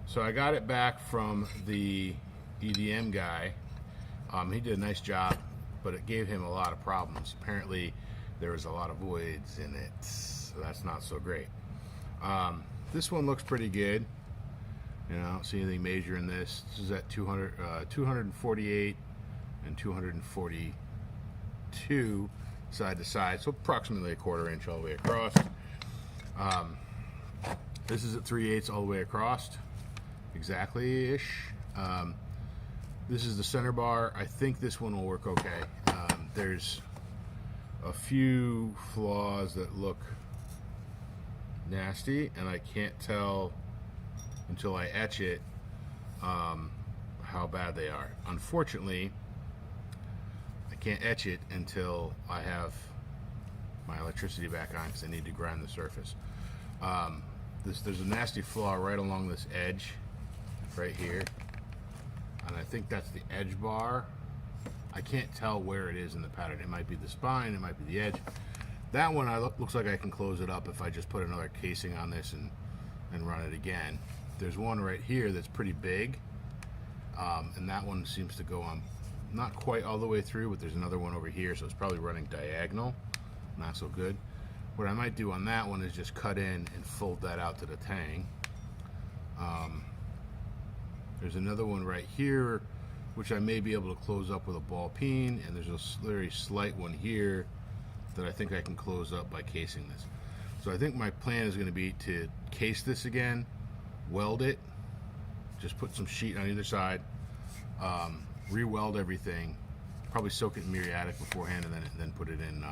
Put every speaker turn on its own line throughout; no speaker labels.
So I got it back from the EDM guy. He did a nice job, but it gave him a lot of problems. Apparently, there was a lot of voids in it, so that's not so great. This one looks pretty good. You know, I don't see anything major in this. This is at 248 and 242 side to side, so approximately a 1/4 inch all the way across. This is at 3/8 all the way across, exactly-ish. This is the center bar. I think this one will work okay. There's a few flaws that look nasty, and I can't tell until I etch it how bad they are. Unfortunately, I can't etch it until I have my electricity back on because I need to grind the surface. There's a nasty flaw right along this edge right here, and I think that's the edge bar. I can't tell where it is in the pattern. It might be the spine, it might be the edge. That one looks like I can close it up if I just put another casing on this and run it again. There's one right here that's pretty big, and that one seems to go on not quite all the way through, but there's another one over here, so it's probably running diagonal. Not so good. What I might do on that one is just cut in and fold that out to the tang. There's another one right here which I may be able to close up with a ball peen, and there's a very slight one here that I think I can close up by casing this. So I think my plan is going to be to case this again, weld it, just put some sheet on either side, re-weld everything, probably soak it in muriatic beforehand, and then put it in,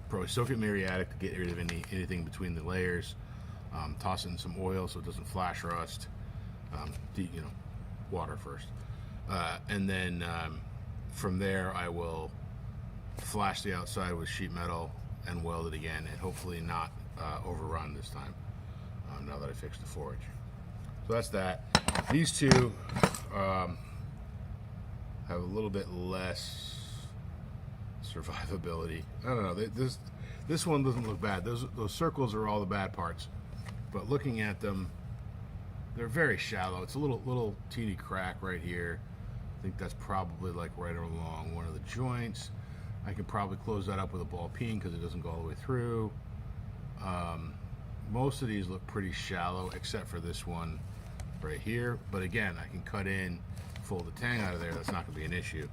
probably soak it in muriatic to get rid of anything between the layers, toss it in some oil so it doesn't flash rust, water first, and then from there I will flash the outside with sheet metal and weld it again, and hopefully not overrun this time, now that I fixed the forge. So that's that. These two have a little bit less survivability. I don't know, this one doesn't look bad. Those circles are all the bad parts, but looking at them, they're very shallow. It's a little teeny crack right here. I think that's probably like right along one of the joints. I can probably close that up with a ball peen because it doesn't go all the way through. Most of these look pretty shallow except for this one right here, but again, I can cut in, fold the tang out of there. That's not going to be an issue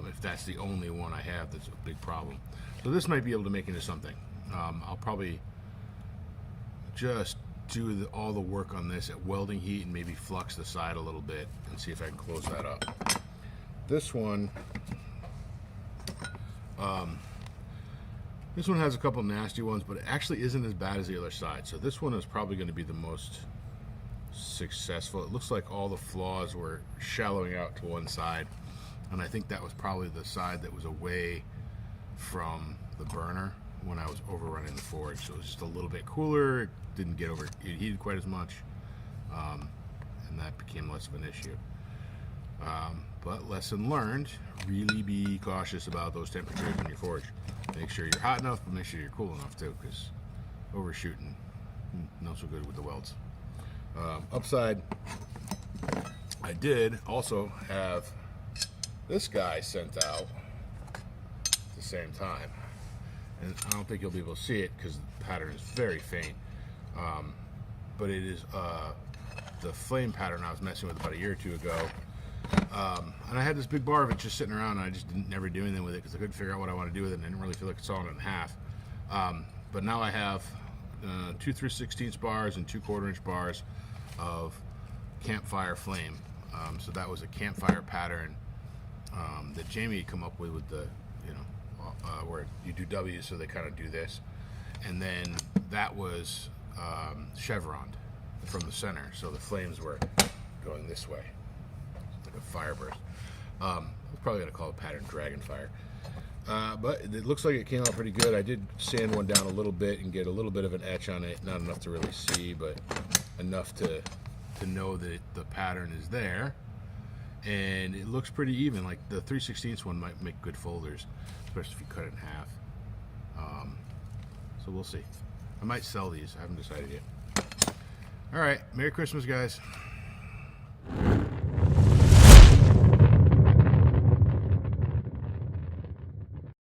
if that's the only one I have that's a big problem. So this might be able to make into something. I'll probably just do all the work on this at welding heat and maybe flux the side a little bit and see if I can close that up. This one has a couple nasty ones, but it actually isn't as bad as the other side. So this one is probably going to be the most successful. It looks like all the flaws were shallowing out to one side, and I think that was probably the side that was away from the burner when I was overrunning the forge. So it was just a little bit cooler. It didn't get overheated quite as much, and that became less of an issue. But lesson learned, really be cautious about those temperatures in your forge. Make sure you're hot enough, but make sure you're cool enough too, because overshooting, not so good with the welds. Upside, I did also have this guy sent out at the same time, and I don't think you'll be able to see it because the pattern is very faint, but it is the flame pattern I was messing with about a year or two ago. And I had this big bar of it just sitting around, and I just didn't never do anything with it because I couldn't figure out what I want to do with it, and I didn't really feel like sawing it in half. But now I have 2 3/16 bars and 2 1/4 inch bars of campfire flame. So that was a campfire pattern that Jamie had come up with the, where you do W's, so they kind of do this, and then that was chevroned from the center, so the flames were going this way. Like a fire burst. I'm probably going to call it pattern dragon fire. But it looks like it came out pretty good. I did sand one down a little bit and get a little bit of an etch on it. Not enough to really see, but enough to know that the pattern is there. And it looks pretty even. Like the 3/16 one might make good folders, especially if you cut it in half. So we'll see. I might sell these. I haven't decided yet. All right, Merry Christmas, guys.